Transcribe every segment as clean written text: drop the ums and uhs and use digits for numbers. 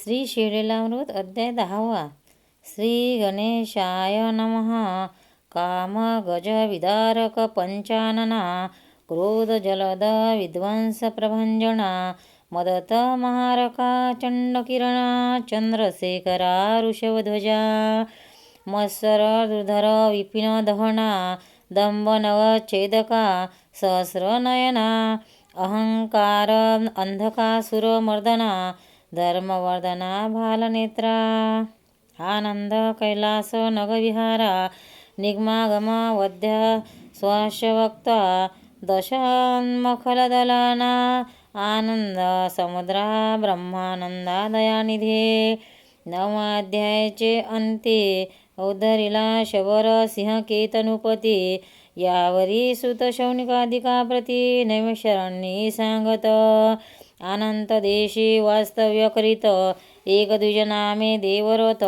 श्री शिवलीलामृत अध्याय 10वा. श्री गणेशाय नमः. काम गज विदारक पंचानना, क्रोध जलद विध्वंस प्रभंजना, मदत महारका चंडकिरणा, चंद्रशेखरा ऋषभध्वजा, मत्सर दुर्धर विपिन दहना, दंभ नवच्छेदका सहस्रनयना, अहंकार अंधकासुरमर्दना, धर्मवर्धना भालनेत्रा, आनंद कैलास नगविहारा, निगमागम वध्य स्वाशवक्ता, दशान्मखलदलाना, आनंद समुद्रा ब्रह्मानंदा दयानिधे. नवमाध्यायाचे अंते औद्धरीला शबर सिंह केतनुपती, यावरी सुत शौनिकादिका प्रती नैमिषारण्यी सांगत. अनंत देशी वास्तव्य करीत, एक द्विजनामे देवरत,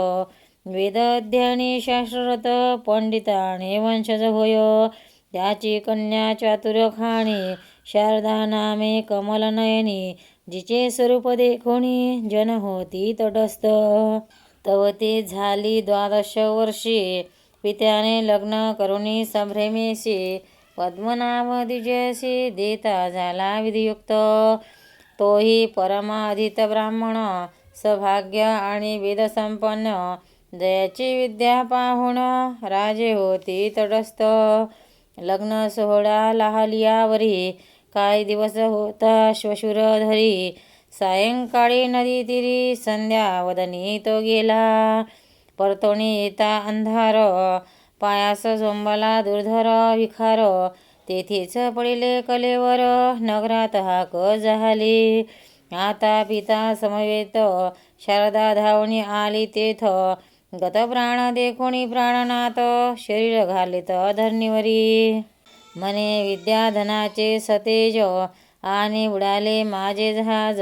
वेदअध्ययनी शास्त्ररत, पंडिताने वंशज होय. त्याची कन्या चातुर्यखाणी, शारदा नामे कमलनयनी, जिचे स्वरूप देखोनी जन होती तटस्थ. तव ते झाली 12 वर्षी, पित्याने लग्न करुणी संभ्रमेशी, पद्मनाभ द्विजयसी देता झाला विधियुक्त. तोही परमाधित ब्राह्मण, सौभाग्य आणि वेदसंपन्न, जयाची विद्या पाहून राजे होती तटस्थ. लग्न सोहळा लाहलियावरी, काही दिवस होता श्वशुरधरी, सायंकाळी नदी तीरी संध्या वदनी तो गेला. परतोणी येता अंधार, पायास झोंबला दुर्धर विखार, तेथेच पडिले कलेवर, नगरात हाक झाली. आता पिता समवेत शारदा धावणी आली तेथ, गत प्राण देखोणी प्राणनाथ, शरीर घालित धरणीवरी. म्हणे विद्याधनाचे सतेज, आणि बुडाले माझे जहाज,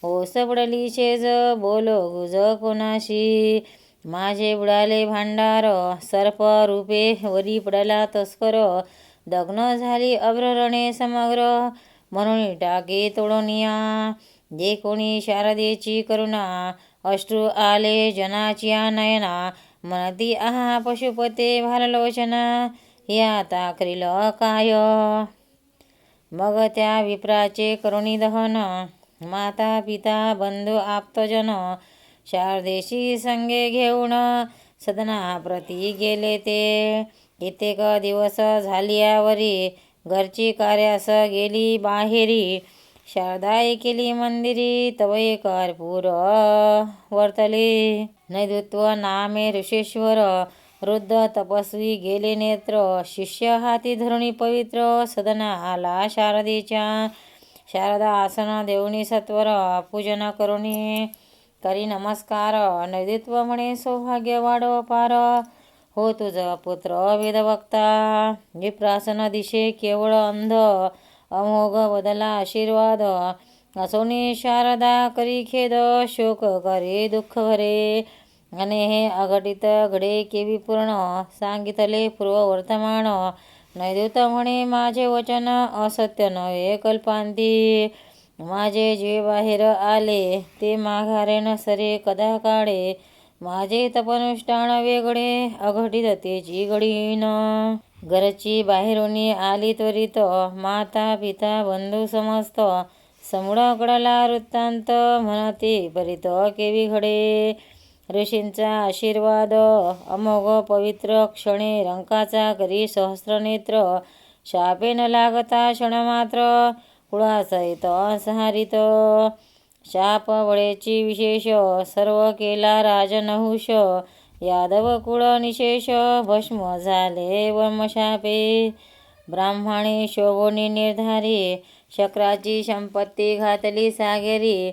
ओस बुडली शेज बोलो गुज कोणाशी. माझे बुडाले भांडार, सर्प रूपे वरी पडला तस्कर, दग्न झाली अभ्ररणे समग्र, म्हणून टाके तोडूनिया. जे कोणी शारदेची करुणा, अश्रू आले जनाची नयना, म्हणती आहा पशुपते भाललोचना, हे आता करील काय. मग त्या विप्राचे करुणी दहन, माता पिता बंधू आप्तजन, शारदेशी संगे घेऊन सदनाप्रती गेले ते. कित्येक दिवस झालियावरी, घरची कार्यास गेली बाहेरी, शारदा केली मंदिरी, तवये कर्पूर वर्तले. नैदुत्व नामे ऋषेश्वर, वृद्ध तपस्वी गेले नेत्र, शिष्य हाती धरुणी पवित्र, सदना आला शारदेच्या. शारदा आसन देऊनी सत्वर, पूजन करुणी करी नमस्कार, नैदुत्व म्हणे सौभाग्य वाढव पार, हो तुझ पुत्र वेदवक्ता. विप्रासन दिशे केवळ अंध, अमोघ बदला आशीर्वाद, असोनी शारदा करी खेद, शोक करे दुःख भरे. आणि हे अघटित घडे केवी पूर्ण, सांगितले पूर्व वर्तमान. नैदूत म्हणे माझे वचन असत्य नव्हे कल्पांती, माझे जे बाहेर आले ते माघारे न सरे कदा काळे, माझे तपनुष्ठान वेगळे अघटित तेची घडीन. घरची बाहेरुनी आली त्वरित, माता पिता बंधू समस्त, समूळ कडला वृत्तांत, म्हणते परित केवी घडे. ऋषींचा आशीर्वाद अमोघ पवित्र, क्षणे रंकाचा करी सहस्रनेत्र, शापे न लागता क्षण मात्र, कुळासहित संहारित. शाप वळेची विशेष, सर्व केला राजनहुष, यादव कुळ निशेष, भस्म झाले ब्रह्मशापे. ब्राह्मणे शोभोनी निर्धारी, शक्राची संपत्ती घातली सागेरी,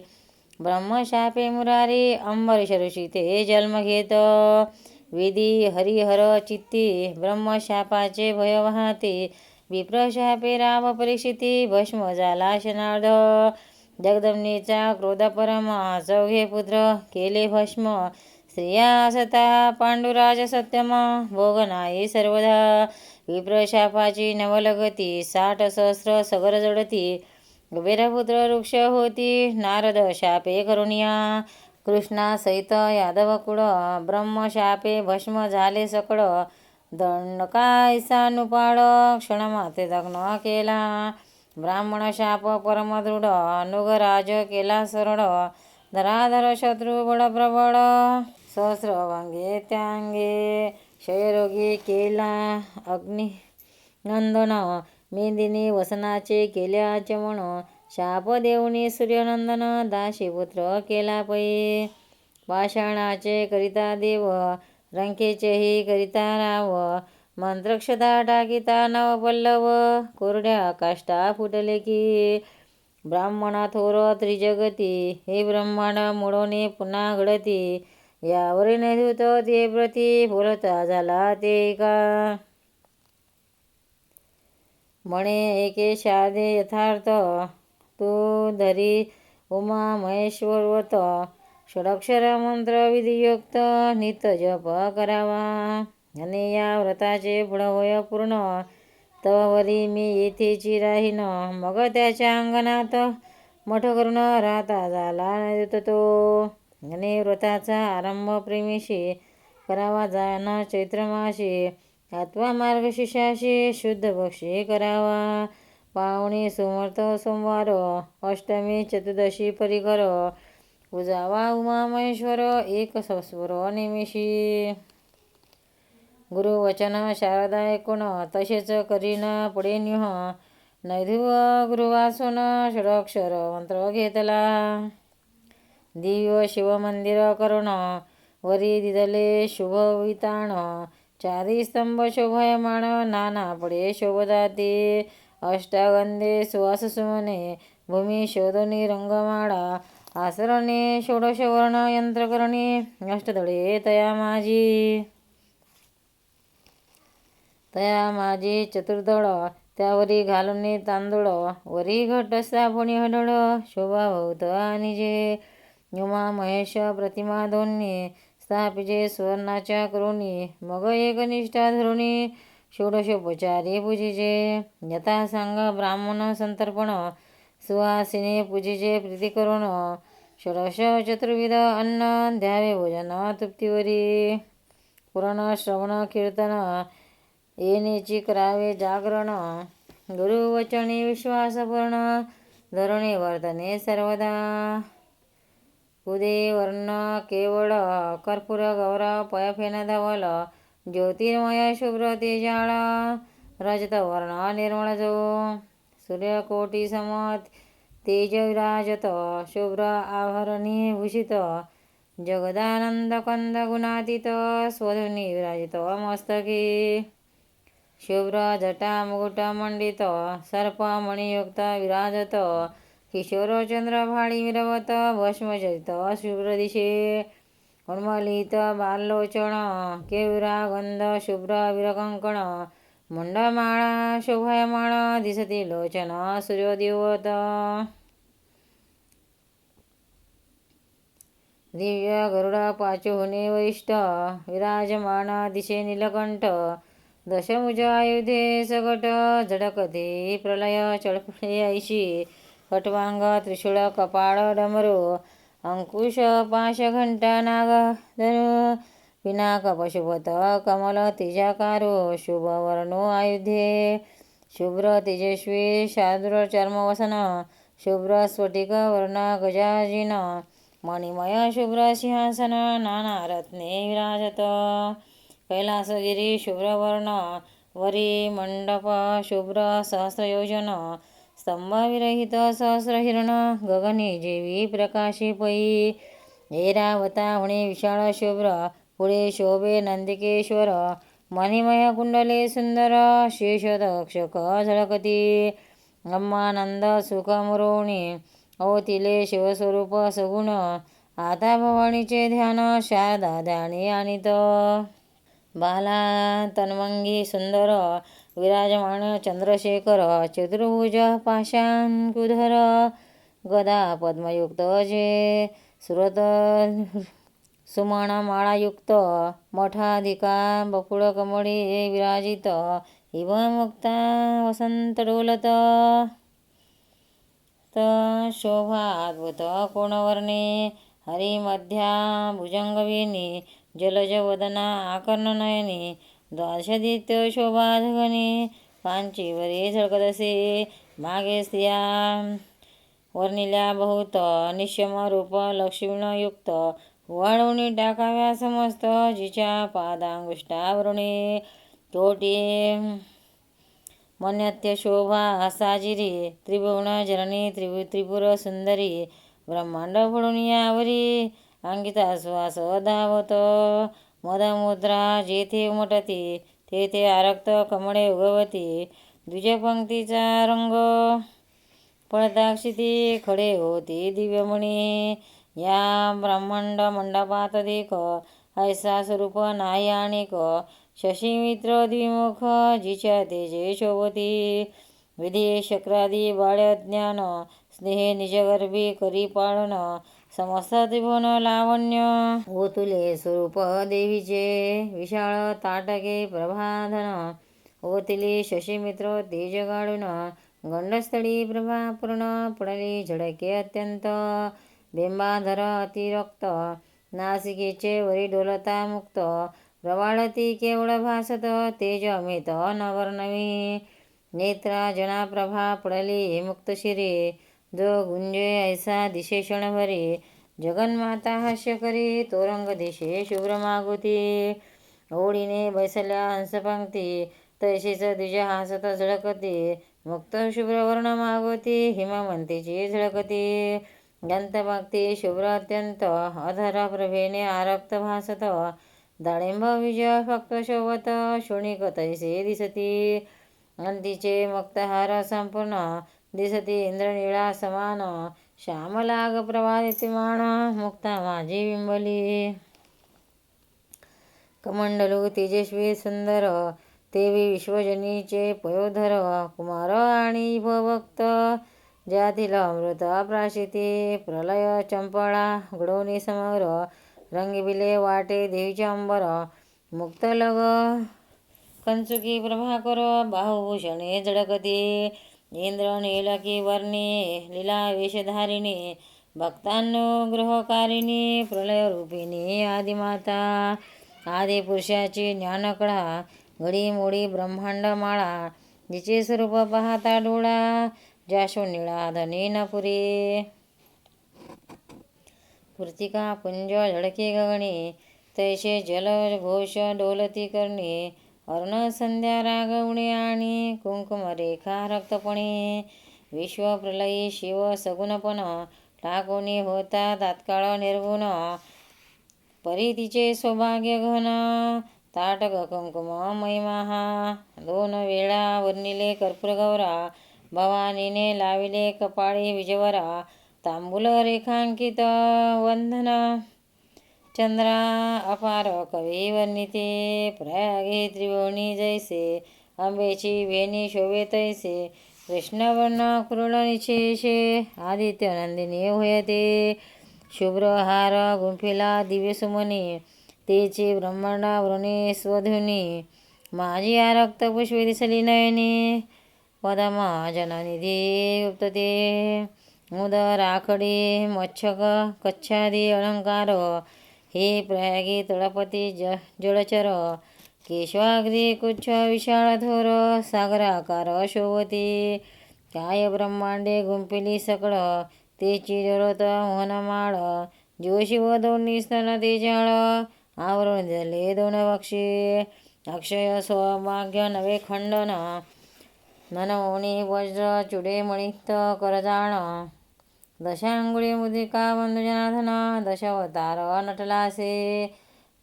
ब्रह्मशापे मुरारी, अंबरीश ऋषी ते जन्म घेत. विधी हरिहर चित्ती, ब्रह्मशापाचे भय वाहते, विप्रशापे राव परीक्षिती, भस्म झाला शनार्ध. जगदंबेचा क्रोध परम, चौघे पुत्र केले भस्म, स्त्रिया असता पांडुराज सत्यम, भोग नाही सर्वदा. विप्रशापाची नवलगती, 60 सहस्र सगर जडती, कुबेरपुत्र वृक्ष होती, नारद शापे करुणिया, कृष्णासहित यादवकुळ ब्रह्मशापे भस्म झाले सकळ दंडकायसानुपाळ क्षणमाते दग्न केला ब्राह्मण शाप परमदृढ अनुगराज केला सरळ धराधर शत्रू बळ प्रबळ सहस्रवांगे त्यांगे क्षयरोगी केला अग्निनंदन मेदिनी वसनाचे केले आचमन शाप देऊनी सूर्यनंदन दाशीपुत्र केला पै पाषाणाचे करिता देव रंकेचेही करिता राव मंत्रक्षता टाकिता नवपल्लव कोरड्या काष्टा फुटले की ब्राह्मणा थोर त्रिजगती हे ब्रह्मांड मोडोने पुन्हा घडती यावरी नैधूत ते प्रती बोलता झाला ते का म्हणे एके शारदे यथार्थ तू धरी उमा महेश्वरवत षडक्षर मंत्र विधियुक्त नित्य जप करावा आणि या व्रताचे फळ होय पूर्ण तवरी मी येथेची राहीन मग त्याच्या अंगणात मठ करून राहता झाला नैधूत तो आणि व्रताचा आरंभ प्रेमीशी करावा जाण चैत्रमाशी अथवा मार्गशीर्षाशी शुद्ध पक्षी करावा पावणी सुमर्थ सोमवार अष्टमी चतुर्दशी परिकर पूजावा उमा महेश्वर एक सस्वर निमिषी गुरुवचन शारदा ऐकून तसेच करीन पुढे निह नैधुव गुरुवासून षडक्षर मंत्र घेतला दिव्य शिवमंदिर करुण वरी दिदले शुभविताण चारी स्तंभ शोभयमाण नाना पुढे शोभदाते अष्टागंधे सुवास सुमने भूमी शोधनी रंगमाळा आसरणे षोडशवर्ण यंत्रकरणी अष्टदळे तया माझी चतुर्दळ त्यावरी घालून तांदूळ वरी घट साबुणी हडळ शोभा भोवत आणि जे उमा महेश प्रतिमा दोन्ही स्थापिजे सुवर्णाच्या करुणी मग एकनिष्ठा धरुणी षोडशोपचारी पूजिजे यथा सांग ब्राह्मण संतर्पण सुहासिनी पूजिजे प्रीती करून षोडश चतुर्विध अन्न द्यावे भोजन तृप्तीवरी पुराण श्रवण कीर्तन येणेची करावे जागरण गुरुवचनी विश्वासपूर्ण धरणे वर्तने सर्वदा उदे वर्ण केवळ कर्पूर गौरव पयफेन धवल ज्योतिर्मय शुभ्र तेजाळ रजत वर्ण निर्मळ जो सूर्यकोटी समत तेज विराजत शुभ्र आभरणी भूषित जगदानंद कंद गुणातीत स्वधुनी विराजित मस्तकी शुभ्र जटा मुकुट मंडित सर्प मणियुक्त विराजत किशोर चंद्र भाळी विरवत भस्मचरित शुभ्र दिशे उन्मलित बालोचन केविरा गंध शुभ्र विरकंकण मुंडमाळा शोभयमाण दिसती लोचन सूर्योदिवत दिव्य गरुड पाचुहुने वरिष्ठ विराजमान दिशे नीलकंठ दशमुज आयुधे सकट झडकते प्रलय चळफळे ऐशी खटवांग त्रिशूळ कपाळ डमरू अंकुश पाश घंटा नाग धनु पिनाक पशुपत कमल तेजाकारो शुभवर्णो आयुधे शुभ्र तेजस्वी शार्दूल चर्मवसन शुभ्र स्फटिक वर्ण गजाजिन मणिमय शुभ्र सिंहासन नाना रत्ने विराजत कैलासगिरी शुभ्रवर्ण वरी मंडप शुभ्र सहस्रयोजन स्तंभ विरहित सहस्रहिरण गगनी जेवी प्रकाशी पै ऐरावता हुणे विशाळ शुभ्र पुढे शोभे नंदिकेश्वर मणिमय कुंडले सुंदर शेषदक्षक झळकती ब्रह्मानंद सुखमुरोणी अवतिले शिवस्वरूप सगुण आता भवानीचे ध्यान शारदा ध्यानी आणित बाला तन्वंगी सुंदर विराजमान चंद्रशेखर चतुर्भुज पाशांकुधर गदा पद्मयुक्त जे सुरत सुमण माळायुक्त मठाधिका बकुळ कमळी विराजित इव मुक्ता वसंत डोलत शोभा अद्भुत कोणवर्णे हरिमध्या भुजंगवेणी जलजवदना आकर्णनयनी द्वादशादित्य शोभाधगणी कांचीवरी झळकतसे मागे स्त्रिया वर्णिल्या बहुत निश्यमरूप लक्ष्मीयुक्त वाळवणी टाकाव्या समस्त जिच्या पादांगुष्ठावरुणी कोटी मन्यत्य शोभा साजिरी त्रिभुवन जननी त्रिपुर सुंदरी ब्रह्मांड फोडून यावरी अंकिता श्वास धावत मदमुद्रा जेथे उमटती तेथे आरक्त कमळे उगवती द्विजपंक्तीचा रंग पळताक्षिती खडे होती दिव्यमणी या ब्रह्मांड मंडपात देख ऐसा स्वरूप नाही आणिक शशीमित्र द्विमुख जिच्या तेजे शोभती विधी शक्रादी बाळ्य ज्ञान स्नेहे निजगर्भी करी पाळन समस्त त्रिभुवन लावण्य ओतुले स्वरूप देवीचे विशाळ ताटके प्रभाधन ओतिली शशीमित्र तेज गाडून गंडस्थळी प्रभा पूर्ण पडली झडके अत्यंत बिंबाधर अतिरक्त नासिकेचे वरी डोलता मुक्त प्रवाळती केवळ भासत तेज अमित नवर्णवी नेत्रा जना प्रभा पडली मुक्त शिरी जो गुंजे ऐसा दिशे क्षणभरी जगन्माता हास्य करी तोरंग दिशे शुभ्र मागुती ओढीने बैसल्या हंसपंक्ती तैशीच द्विज हासत झळकती मुक्त शुभ्र वर्ण मागवती हिमवंतीची झळकती दंतभक्ती शुभ्र अत्यंत अधर प्रभेने आरक्त भासत डाळिंब विजय फक्त शोभत शोणिक तैसे दिसती अंतीचे मुक्तहार संपूर्ण दिसती इंद्रनीळा समान श्यामलाग प्रभादित्यमान मुक्ता माझी बिंबली कमंडलू तेजस्वी सुंदर देवी विश्वजनीचे पयोधर कुमार आणि भक्त ज्यातील अमृत प्राशिती प्रलय चंपळा घडवणी समग्र रंगबिले वाटे देवीचे अंबर मुक्त लग कंचुकी प्रभाकर बाहुभूषणे झळकती इंद्र नीलकी वर्णी लीला वेशधारिणी भक्तानुग्रहकारिणी प्रलयरूपिणी आदिमाता आदिपुरुषाची ज्ञानकळा घडीमोडी ब्रह्मांड माळा जिचे स्वरूप पाहता डोळा जाशो निळा धनी नपुरी पूर्तिका पुंज झळके गगनी तैसे जल घोष डोलती करणी अरुण संध्या रागवणे आणि कुंकुमरेखा रक्तपणे विश्वप्रलयी शिव सगुणपण टाकोनी होता तात्काळ निर्गुण परी सौभाग्य घन ताटक कुंकुम महिमा दोन वेळा वर्णिले कर्पूरगौरा भवानीने लाविले कपाळी विजवरा तांबूल रेखांकित वंदन चंद्रा अपार कवी वर्णिते प्रयागे त्रिभुवनी जैसे आंबेची वेणी शोभे तैसे कृष्णवर्ण कुरुळ निशेषे आदित्य नंदिनी होयते शुभ्र हार गुंफिला दिव्यसुमनी तेचे ब्रह्मांडावरुणी स्वधुनी माझी आरक्त पुष्पे दिसली नयनी पदम जननिधी गुप्तते मुद राखडी मच्छक कच्छादी अलंकार हे प्रयागी तळपती जळचर केशवाग्री कुच्छ विशाळ थोर सागराकार शोभती काय ब्रह्मांडे गुंपिली सकळ तेची जळत मोहनमाळ जीवशिव दोन्ही स्तन तेजाळ आवरून दिले दोन बक्षी अक्षय सौभाग्य नवे खंडन ननवणी वज्र चुडे मणित करजाण दशांगुळी मुदिका बंधुजनाधन दशावतार नटलासे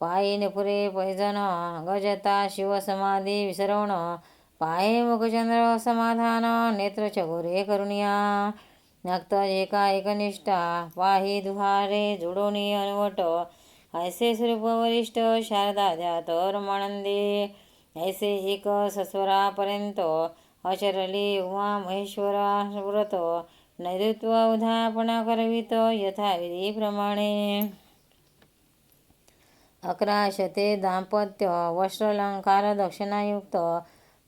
पायी निपुरे पैजन गजता शिवसमाधी विसरवण पाये मुखचंद्र समाधान नेत्र चकोरे करुणिया नक्त एका एकनिष्ठा पाही दुहारे जुडोनी अनवट ऐसे स्वरूप वरिष्ठ शारदा द्यात रमानंदे ऐसे एक सस्वरापर्यंत अचरली उमा महेश्वरा व्रत नैऋत्व उधापण करवित यथाविधी प्रमाणे 11 शते दाम्पत्य वस्त्रालंकार दक्षिणायुक्त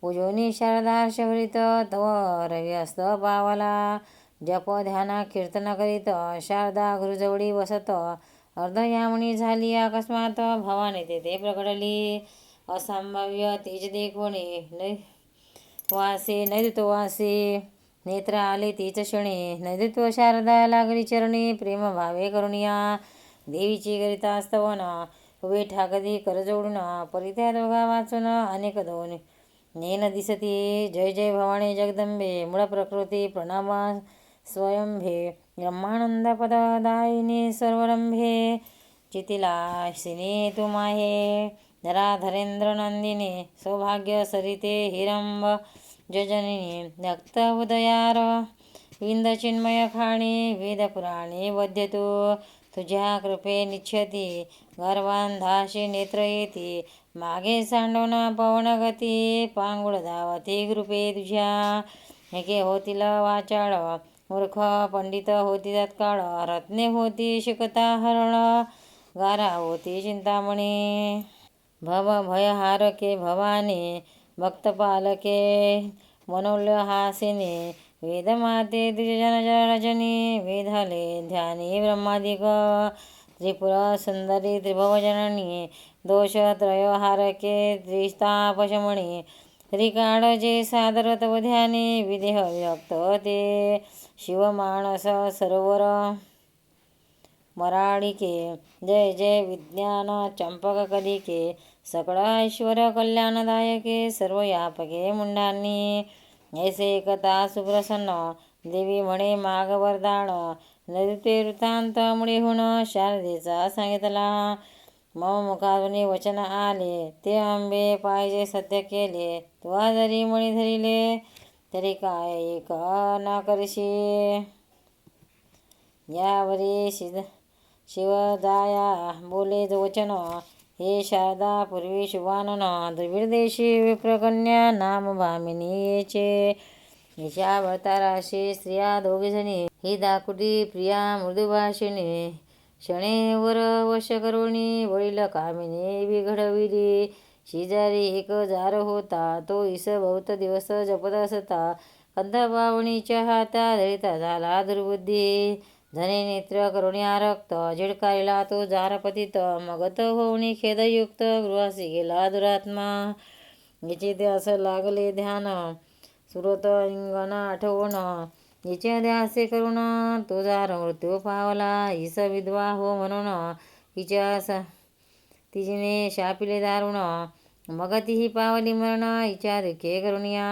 पूजोनी शारदा शबरीत तव रवी असत पावला जप ध्यान कीर्तन करीत शारदा गुरुजवळी वसत. अर्धयामणी झाली अकस्मात भवानी तेथे प्रगटली. असंभाव्य तेज देखोणे वासे नैदुत्व वासे नेत्र आले तीच क्षणी. नैदुत्व शारदा लागली चरणी प्रेम भावे करुणिया. देवीची करिता स्तवन उभे ठाकदी कर जोडून. परित्या दोघा वाचून अनेक दोन नेन दिसती. जय जय भवानी जगदंबे मूळ प्रकृती प्रणाम स्वयंभे. ब्रह्मानंद पददायिनी सर्वरंभे. चितिलासिनी तू माहे धराधरेंद्र नंदिनी. सौभाग्य सरिते हिरंब जजनिनी. रक्त उदयार विंद चिन्मय खाणी. वेद पुराणे वद्य तू तुझ्या कृपे निच्छती. गर्वांधाशी नेत्र येती मागे सांडून पवन गती. पांगुळ धावती कृपे तुझ्या एके होतील वाचाळ. मूर्ख पंडित होती तत्काळ. रत्ने होती शिकता हरळ. गारा होती चिंतामणी. भव भयहारके भवानी भक्तपालके मनोल्हासिनी. वेदमाते द्विजन रजनी. वेधले ध्यानी ब्रह्मादिक. त्रिपुर सुंदरी त्रिभुवजननी. दोषत्रयहारके त्रितापशमणी. त्रिकाळ जे सादर तव ध्यानी. विदेह विरक्त ते शिवमानस सरोवर मराळिके. जय जय विज्ञान चंपक कलिके. सकळ ऐश्वर कल्याणदायके. सर्व यापके मुंडांनी. ऐसे एकता सुप्रसन्न देवी म्हणे माग वरदान. नैऋत्य वृत्तांत मुळे होण शारदेचा सांगितला. मम मुखातून वचन आले ते अंबे पाहिजे सत्य केले. तुवा जरी मणी धरिले तरी काय एक न करशी. यावरी शिवदाया बोले वचन हे शारदा पूर्वी शुभानन. द्रविड देशी विप्रकन्या नाम भामिनीचे. हिच्या भरताराशी स्त्रिया दोघीजणी. ही दाकुटी प्रिया मृदुभाषिणी. शणेवर वश करुणी वडील कामिनी बिघडविली. शेजारी एक जार होता तो ईस बहुत दिवस जपत असता. कंदपावणीच्या हाता धरिता झाला दुर्बुद्धी. धने नेत्र करुण्या रक्त झिडकारिला तो जार पतित. मगत होऊनी खेदयुक्त गृहासी गेला दुरात्मा. हिचे ध्यास लागले ध्यान सुरत इंगण आठवण. हिचे ध्यासे करून तो जार मृत्यू पावला. हिस विधवा हो म्हणून हिच्या तिजीने शापिले दारुण. मग तीही पावली मरण हिच्या दुःखे करुणिया.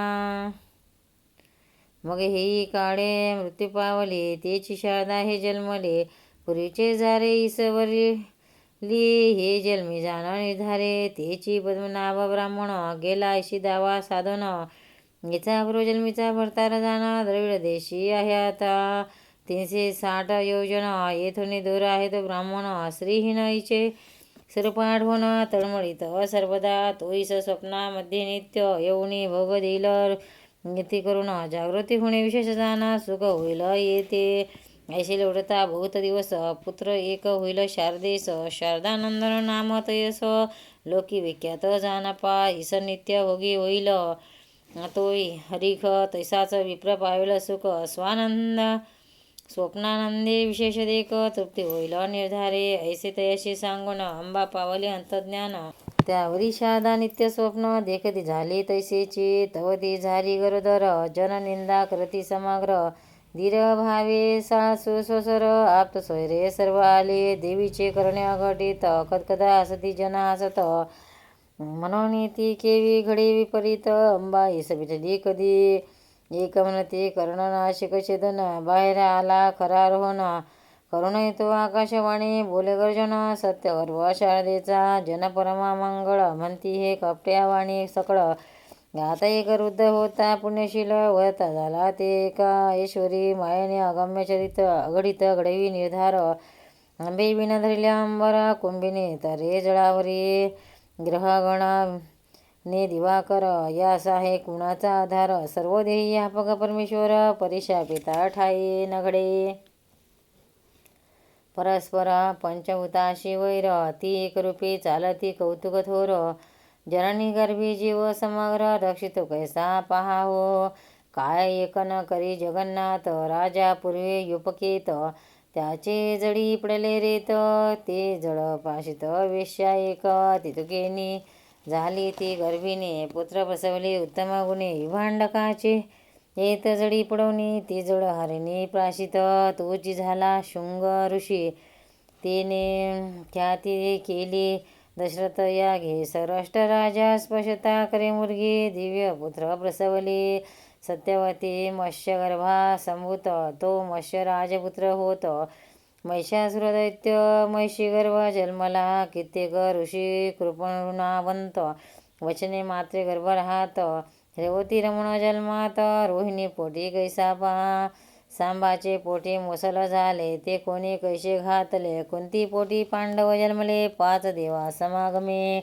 मग हेही काळे मृत्यू पावले तेची शारदा हे जन्मले. पूर्वीचे झारे ईसवरली हे जन्मी जाण निर्धारे. तेची पद्मनाभ ब्राह्मण गेला ऐशी दावा साधन. हिचा पूर्वजन्मीचा भरतार जाण द्रविड देशी आहे आता. 360 योजन येथून दूर आहे तो ब्राह्मण. श्रीहीन हिचे स्वरूप आठवण तळमळीत सर्वदा. तो ईस स्वप्नामध्ये नित्य येऊनी भोग देईल. निती करून जागृती होणे विशेष जाणा सुख होईल येते. ऐसे लोटता बहुत दिवस पुत्र एक होईल शारदेस. शारदानंदन नाम तयस लोकी विख्यात जाणपा. ईस नित्य भोगी होईल तोय हरिख. तैसाच विप्र पावेल सुख स्वानंद. स्वप्नानंदे विशेष देख तृप्ती होईल निर्धारे. ऐसे तयाशी सांगून अंबा पावले अंतज्ञान. त्यावरी शारदा नित्य स्वप्न देखती झाली तैसेची. तव ती झाली गरोदर जन निंदा करती समग्र. धीर भावे सासू स्वसर आप्त सोयरे सर्व आले. देवीचे करणे अघटित कदकदा हसती जन हसत. म्हणून ती केवी घडी विपरीत. अंबा ईस विटली कधी एक म्हणते कर्ण नाशिक छेदन. बाहेर आला खरा रोहन करुण येतो आकाशवाणी. बोले गर्जन सत्य गर्भ शारदेचा. जन परमा मंगळ म्हणती हे कपट्या वाणी सकळ. आता एक वृद्ध होता पुण्यशील वळता झाला ते एका ऐश्वरी मायेने अगम्य चरित अघटित घडवी निर्धार. आंबे विण धरिल्या अंबर कुंभिने तरे जळावरी. ग्रहगण ने दिवाकर यास आहे कुणाचा आधार. सर्व देही यापक परमेश्वर परिशापिता ठाई नघडे. परस्पर पंचभूताशी वैर ती एकरूपी चालती कौतुक थोर. जननी गर्भी जीव समग्र रक्षितो कैसा पहा हो. काय एक न करी जगन्नाथ, राजा पूर्वे युपकेत, त्याचे जडी पडले रेत, ते जड पाशित वेश्या एक, तितुकेनी झाली ती गर्भिणी, पुत्र प्रसवले उत्तम गुणे, विभांडकाचे येत जडी पडवणी, ती जड हरिणी प्राशित, तोची झाला शुंग ऋषी, तिने ख्याती केली दशरथ या घे, सौराष्ट्र राजा स्पशता करे मुर्गी, दिव्य पुत्र प्रसवले सत्यवती मत्स्यगर्भा संभूत, तो मत्स्य राजपुत्र होत, महिषासुर दैत्य महिषीगर्भ जन्मला, कित्येक ऋषी कृपणावंत, वचने मात्रे गर्भ राहात, रेवती रमण जन्मात, रोहिणी पोटी कैसा पहा, सांबाचे पोटी मुसल झाले, ते कोणी कैसे घातले, कुंती पोटी पांडव जन्मले, 5 देवा समागमे,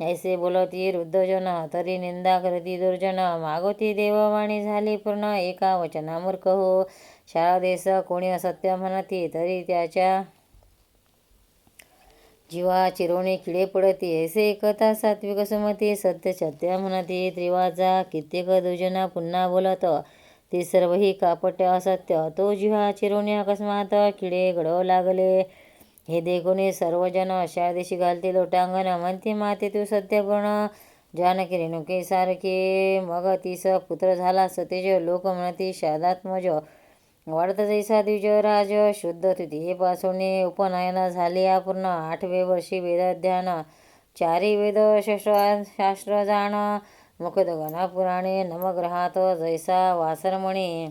ऐसे बोलती वृद्धजन, तरी निंदा करती दुर्जन, मागोती देववाणी झाली पूर्ण, एका वचना मूर्ख हो, शाळा देश कोणी असत्य म्हणती, तरी त्याच्या जीवा चिरोणी किडे पडती, ऐसे एकता सात्विक सुमती, सत्य सत्य म्हणती त्रिवाचा, कित्येक दुर्जना पुन्हा बोलत, ती सर्वही कापट्य असत्य, तो जिव्हा चिरोणी अकस्मात, किडे गडव लागले, हे देखुनी सर्वजन, शाळदेशी घालते लोटांगण, म्हणते माते तू सत्यपूर्ण, जानकी रेणुके सारखे, मग तीस पुत्र झाला सतेज, लोक म्हणती शारदात्मज, वाढत जैसा द्विज राज, शुद्ध तृतीये पासोने उपनयन झाले अपूर्ण, 8वे वर्षी वेदध्यान, 4 वेद शास्त्र जाण, मुखदगण पुराणे नवग्रहात जैसा वासरमणी,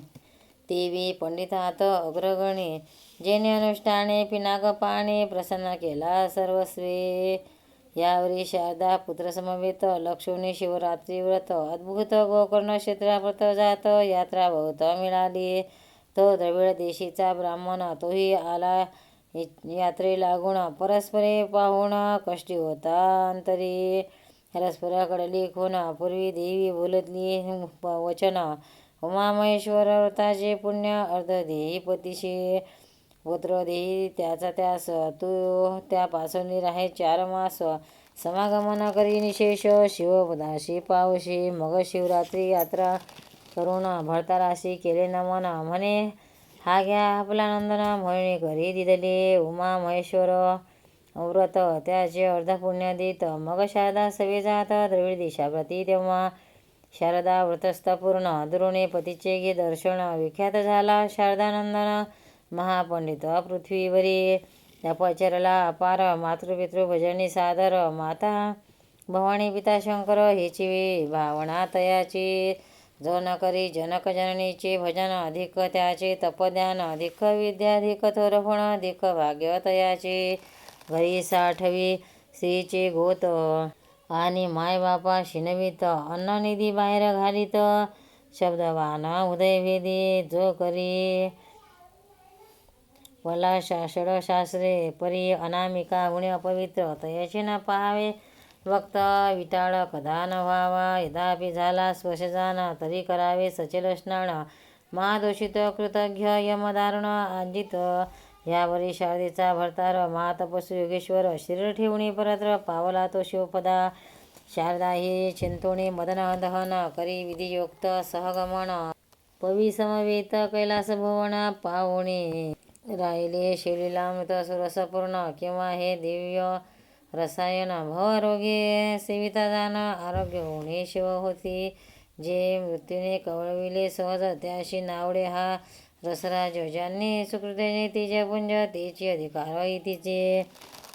तेवी पंडितात अग्रगणी, जेणे अनुष्ठाने पिनाक पाने, प्रसन्न केला सर्वस्वे, यावरी शारदा पुत्र समवेत, लक्ष्मी शिवरात्री व्रत, अद्भुत गोकर्ण क्षेत्राव्रत जात, यात्रा बहुत मिळाली, तो द्रविड देशीचा ब्राह्मण, तोही आला यात्रे लागून, परस्परे पाहून कष्टी होता अंतरी, परस्पर कडली खून, पूर्वी देवी बोलतली वचन, उमामहेश्वर व्रताचे पुण्य, अर्ध देही पतीशी, पुत्र देही त्याचा त्यास, तू त्यापासून राहे 4 मास, समागमन करी निशेष, शिवपदाशी पावशी, मग शिवरात्री यात्रा करून भरताराशी केले नमन, म्हणे हा घ्या आपला नंदन, म्हणून घरी दिदले उमा महेश्वर व्रत, त्याचे अर्ध पुण्य देत, मग शारदा सवे जात, द्रविड देशाप्रती, तेव्हा शारदा व्रतस्थ पूर्ण, दुरोणे पतीचे घे दर्शन, विख्यात झाला शारदानंदन, महापंडित पृथ्वीवरी, अपचरला अपार, मातृपितृ भजनी सादर, माता भवानी पिता शंकर, हेची भावना तयाची, जो न करी जनक जननीचे भजन, अधिक त्याचे तपध्यान, अधिक विद्या, अधिक थोरपण, अधिक भाग्य तयाचे, घरी साठवी स्त्रीचे गोत, आणि मायबापा शिनवित, अन्ननिधी बाहेर घालीत, शब्दवान उदयभेदी, जो करी वला षडशास्त्रे, परी अनामिका गुणे अपवित्र, तयाचे न पाहावे भक्त, विटाळ कदा न व्हावा, यदापि झाला स्पर्शजान, तरी करावे सचेल स्नान, महादोषित कृतज्ञ यमदारुण आंजित, यावरी शारदेचा भरतार, महातपस्वी योगेश्वर, शरीर ठेवणी परत्र, पावला तो शिवपदा, शारदा ही चिंतोणी मदन दहन, करी विधियुक्त सहगमन, पवी समवेत कैलास भुवन, पावणी राहिले शिवलीलामृत सुरसपूर्ण, किंवा हे दिव्य रसायन, भवरोगे सेविता जाण, आरोग्य होणे शिव होती, जे मृत्यूने कवळविले सहज, त्याशी नावडे हा रसराज, ज्यांनी सुकृते तिचे पुंज, तेची अधिकार तिचे,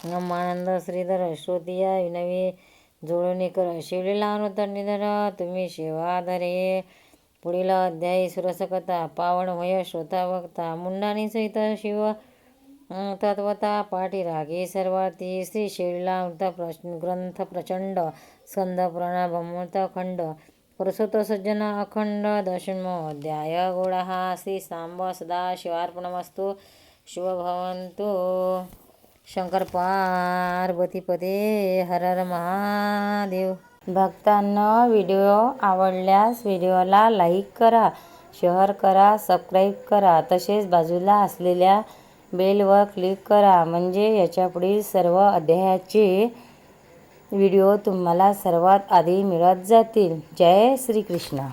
ब्रह्मानंद श्रीधर, श्रोतिया विनवी जोडणी कर, शिवलीला अमृत निधर, तुम्ही शिवाधरे, पुढील अध्यायी सुरसकथा, पावन भय श्रोता भक्ता, मुंडानी सहित शिव तत्वता, पाठीरागी सर्वार्थी, श्री शिवलीलामृत ग्रंथ प्रचंड, स्कंद पुराण ब्रह्मृत खंड, पुरुषोत्त सज्जन अखंड, 10मो अध्याय गोडा, श्री सांब सदा शिवार्पणमस्तु, शुभ भवन्तु, शंकर पार्वतीपते, हर हर महादेव. भक्तांना व्हिडिओ आवडल्यास व्हिडिओला लाईक करा, शेअर करा, सबस्क्राईब करा, तसेच बाजूला असलेल्या बेलवर क्लिक करा, म्हणजे याच्या पुढील सर्व अध्यायाचे व्हिडिओ तुम्हाला सर्वात आधी मिळत जातील. जय श्री कृष्ण.